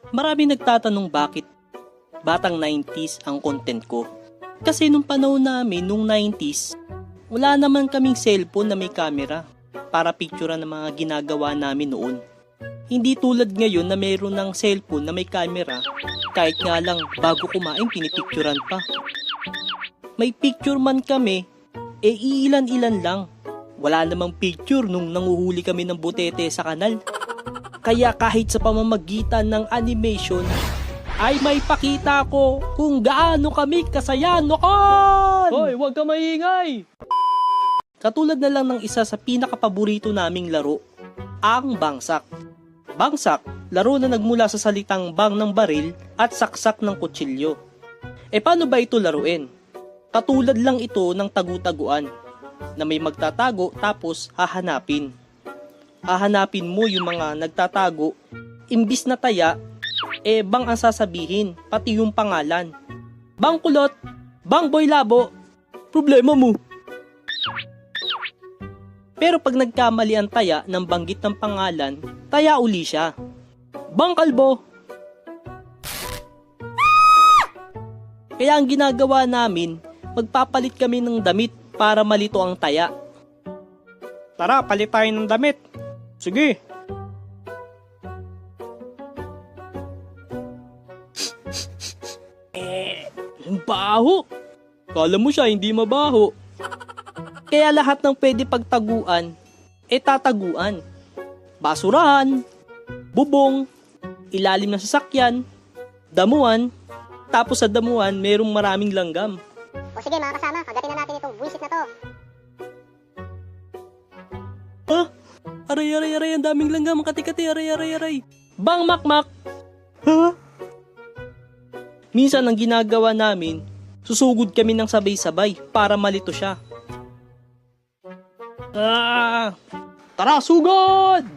Maraming nagtatanong bakit batang 90s ang content ko. Kasi nung panahon namin, nung 90s, wala naman kaming cellphone na may camera para picturean ng mga ginagawa namin noon. Hindi tulad ngayon na mayroon ng cellphone na may camera, kahit nga lang bago kumain pinipicturean pa. May picture man kami, iilan-ilan lang. Wala namang picture nung nanguhuli kami ng butete sa kanal. Kaya kahit sa pamamagitan ng animation, ay may pakita ko kung gaano kami kasaya noon! Hoy, huwag ka maingay! Katulad na lang ng isa sa pinakapaborito naming laro, ang bangsak. Bangsak, laro na nagmula sa salitang bang ng baril at saksak ng kutsilyo. Paano ba ito laruin? Katulad lang ito ng tagu-taguan, na may magtatago tapos hahanapin. Hahanapin mo yung mga nagtatago, imbis na taya, bang ang sasabihin, pati yung pangalan. Bang kulot, bang boy labo, problema mo. Pero pag nagkamali ang taya ng banggit ng pangalan, taya uli siya. Bang kalbo. Kaya ang ginagawa namin, magpapalit kami ng damit para malito ang taya. Tara, palit tayo ng damit. Sige. Ang baho. Kala mo siya hindi mabaho. Kaya lahat ng pwede pagtaguan, tataguan. Basurahan, bubong, ilalim ng sasakyan, damuhan, tapos sa damuhan merong maraming langgam. O sige mga kasama, kagatin na natin itong buwisit na to. Aray, ang daming langgam, kati-kati, aray. Bang makmak! Ha? Minsan ang ginagawa namin, susugod kami ng sabay-sabay para malito siya. Tara, sugod!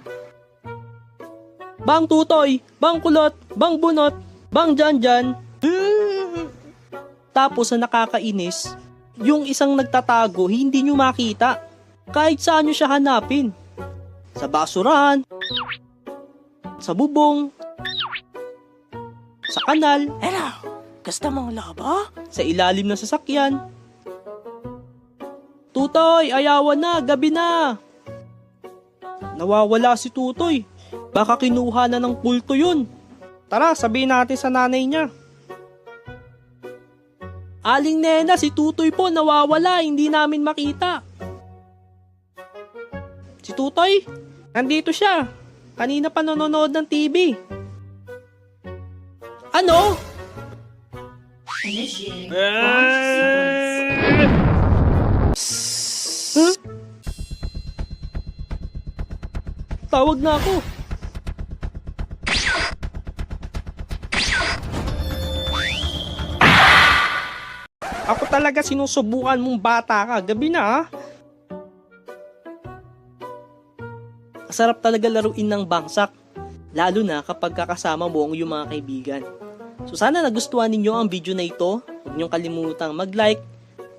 Bang tutoy, bang kulot, bang bunot, bang janjan. Tapos na nakakainis, yung isang nagtatago hindi nyo makita. Kahit saan nyo siya hanapin. Sa basurahan, sa bubong, sa kanal, Hello, gusto mong lobo? sa ilalim ng sasakyan. Tutoy, ayawan na, gabi na. Nawawala si Tutoy. Baka kinuha na ng kulto yun. Tara, sabihin natin sa nanay niya. Aling Nena, si Tutoy po nawawala, hindi namin makita. Si Tutoy, nandito siya. Kanina pa nanonood ng TV. Ano? Huh? Tawag na ako. Ako talaga sinusubukan mong bata ka. Gabi na ha. Masarap talaga laruin ng bangsak. Lalo na kapag kakasama mo ang iyong mga kaibigan. So sana nagustuhan ninyo ang video na ito. Huwag niyong kalimutang mag-like,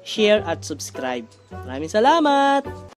share at subscribe. Maraming salamat!